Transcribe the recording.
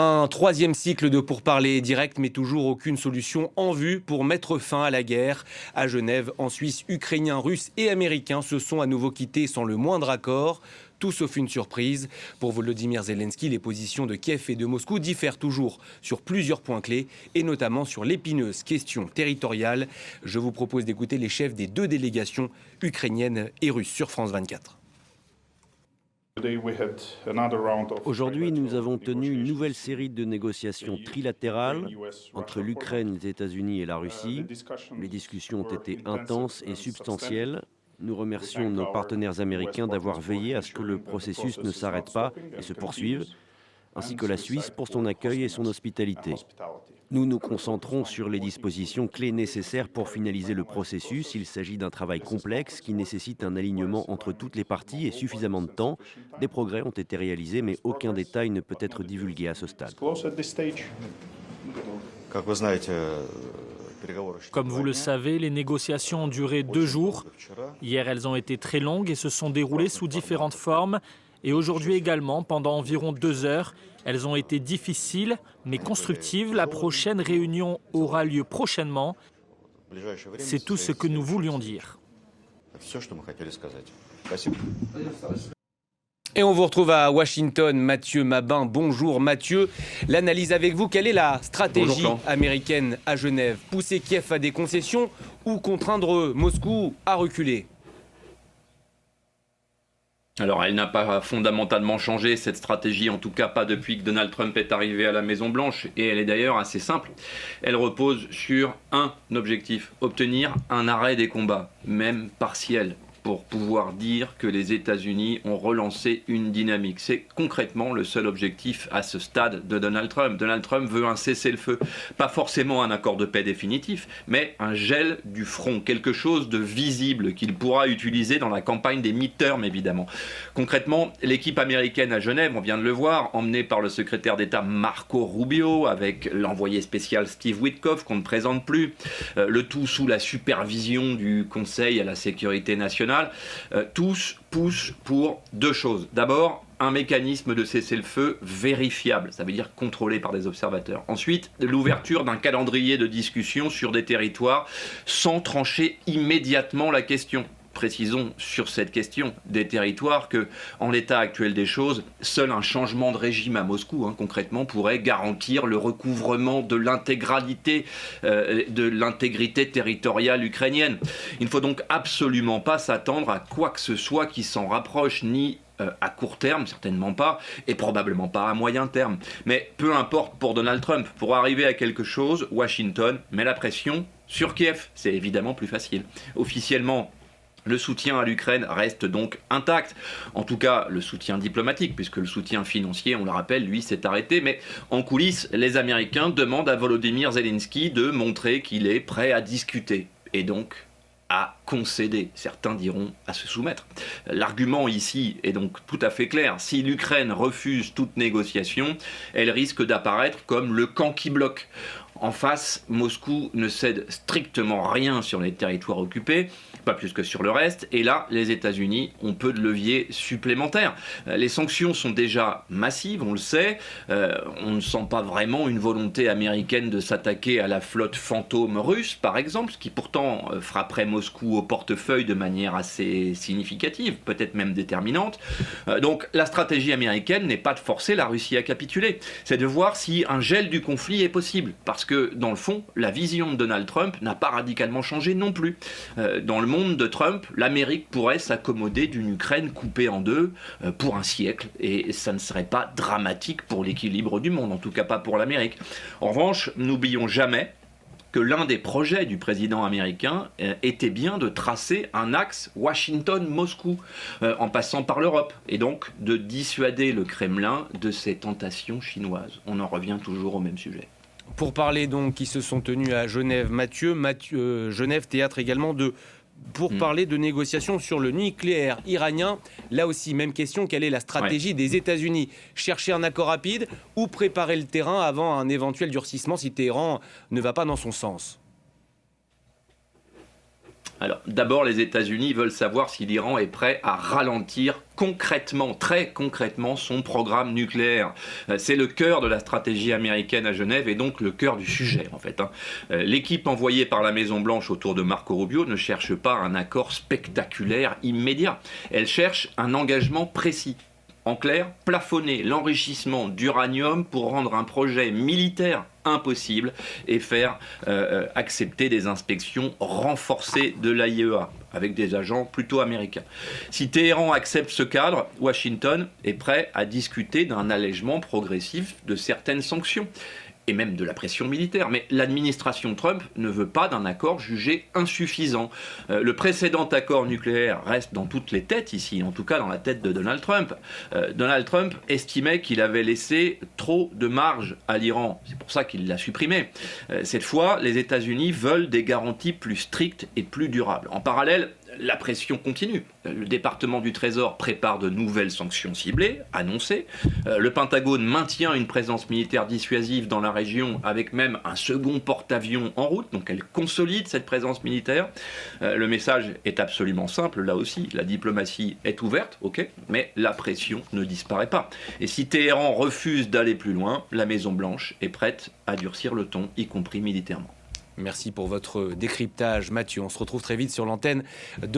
Un troisième cycle de pourparlers directs, mais toujours aucune solution en vue pour mettre fin à la guerre. À Genève, en Suisse, Ukrainiens, Russes et Américains se sont à nouveau quittés sans le moindre accord. Tout sauf une surprise. Pour Volodymyr Zelensky, les positions de Kiev et de Moscou diffèrent toujours sur plusieurs points clés, et notamment sur l'épineuse question territoriale. Je vous propose d'écouter les chefs des deux délégations ukrainiennes et russes sur France 24. Aujourd'hui, nous avons tenu une nouvelle série de négociations trilatérales entre l'Ukraine, les États-Unis et la Russie. Les discussions ont été intenses et substantielles. Nous remercions nos partenaires américains d'avoir veillé à ce que le processus ne s'arrête pas et se poursuive, ainsi que la Suisse pour son accueil et son hospitalité. Nous nous concentrons sur les dispositions clés nécessaires pour finaliser le processus. Il s'agit d'un travail complexe qui nécessite un alignement entre toutes les parties et suffisamment de temps. Des progrès ont été réalisés, mais aucun détail ne peut être divulgué à ce stade. Comme vous le savez, les négociations ont duré 2 jours. Hier, elles ont été très longues et se sont déroulées sous différentes formes. Et aujourd'hui également, pendant environ 2 heures, elles ont été difficiles, mais constructives. La prochaine réunion aura lieu prochainement. C'est tout ce que nous voulions dire. Et on vous retrouve à Washington, Mathieu Mabin. Bonjour Mathieu. L'analyse avec vous, quelle est la stratégie américaine à Genève? Pousser Kiev à des concessions ou contraindre Moscou à reculer? Alors, elle n'a pas fondamentalement changé, cette stratégie, en tout cas pas depuis que Donald Trump est arrivé à la Maison-Blanche, et elle est d'ailleurs assez simple. Elle repose sur un objectif, obtenir un arrêt des combats, même partiel, pour pouvoir dire que les États-Unis ont relancé une dynamique. C'est concrètement le seul objectif à ce stade de Donald Trump. Donald Trump veut un cessez-le-feu, pas forcément un accord de paix définitif, mais un gel du front, quelque chose de visible qu'il pourra utiliser dans la campagne des midterms, évidemment. Concrètement, l'équipe américaine à Genève, on vient de le voir, emmenée par le secrétaire d'État Marco Rubio, avec l'envoyé spécial Steve Witkoff, qu'on ne présente plus, le tout sous la supervision du Conseil à la sécurité nationale. Tous poussent pour 2 choses. D'abord, un mécanisme de cessez-le-feu vérifiable, ça veut dire contrôlé par des observateurs. Ensuite, l'ouverture d'un calendrier de discussion sur des territoires sans trancher immédiatement la question. Précisons sur cette question des territoires que, en l'état actuel des choses, seul un changement de régime à Moscou, concrètement, pourrait garantir le recouvrement de l'intégralité territoriale ukrainienne. Il ne faut donc absolument pas s'attendre à quoi que ce soit qui s'en rapproche, ni à court terme, certainement pas, et probablement pas à moyen terme. Mais peu importe pour Donald Trump, pour arriver à quelque chose, Washington met la pression sur Kiev. C'est évidemment plus facile. Officiellement, le soutien à l'Ukraine reste donc intact, en tout cas le soutien diplomatique, puisque le soutien financier, on le rappelle, lui s'est arrêté, mais en coulisses, les Américains demandent à Volodymyr Zelensky de montrer qu'il est prêt à discuter, et donc à concéder, certains diront à se soumettre. L'argument ici est donc tout à fait clair, si l'Ukraine refuse toute négociation, elle risque d'apparaître comme le camp qui bloque. En face, Moscou ne cède strictement rien sur les territoires occupés, pas plus que sur le reste, et là, les États-Unis ont peu de leviers supplémentaires. Les sanctions sont déjà massives, on le sait, on ne sent pas vraiment une volonté américaine de s'attaquer à la flotte fantôme russe, par exemple, ce qui pourtant frapperait Moscou au portefeuille de manière assez significative, peut-être même déterminante. Donc la stratégie américaine n'est pas de forcer la Russie à capituler, c'est de voir si un gel du conflit est possible, parce que dans le fond, la vision de Donald Trump n'a pas radicalement changé non plus. Dans le monde de Trump, l'Amérique pourrait s'accommoder d'une Ukraine coupée en deux pour un siècle, et ça ne serait pas dramatique pour l'équilibre du monde, en tout cas pas pour l'Amérique. En revanche, n'oublions jamais que l'un des projets du président américain était bien de tracer un axe Washington-Moscou en passant par l'Europe, et donc de dissuader le Kremlin de ses tentations chinoises. On en revient toujours au même sujet. Pour parler donc qui se sont tenus à Genève, Mathieu, Genève, théâtre également pour parler de négociations sur le nucléaire iranien. Là aussi, même question, quelle est la stratégie des États-Unis? Chercher un accord rapide ou préparer le terrain avant un éventuel durcissement si Téhéran ne va pas dans son sens? Alors, d'abord, les États-Unis veulent savoir si l'Iran est prêt à ralentir concrètement, très concrètement, son programme nucléaire. C'est le cœur de la stratégie américaine à Genève et donc le cœur du sujet, en fait. L'équipe envoyée par la Maison-Blanche autour de Marco Rubio ne cherche pas un accord spectaculaire immédiat. Elle cherche un engagement précis. En clair, plafonner l'enrichissement d'uranium pour rendre un projet militaire impossible et faire accepter des inspections renforcées de l'AIEA avec des agents plutôt américains. Si Téhéran accepte ce cadre, Washington est prêt à discuter d'un allègement progressif de certaines sanctions et même de la pression militaire. Mais l'administration Trump ne veut pas d'un accord jugé insuffisant. Le précédent accord nucléaire reste dans toutes les têtes ici, en tout cas dans la tête de Donald Trump. Donald Trump estimait qu'il avait laissé trop de marge à l'Iran. C'est pour ça qu'il l'a supprimé. Cette fois, les États-Unis veulent des garanties plus strictes et plus durables. En parallèle, la pression continue. Le département du Trésor prépare de nouvelles sanctions ciblées, annoncées. Le Pentagone maintient une présence militaire dissuasive dans la région avec même un second porte-avions en route. Donc elle consolide cette présence militaire. Le message est absolument simple, là aussi. La diplomatie est ouverte, ok, mais la pression ne disparaît pas. Et si Téhéran refuse d'aller plus loin, la Maison-Blanche est prête à durcir le ton, y compris militairement. Merci pour votre décryptage, Mathieu. On se retrouve très vite sur l'antenne de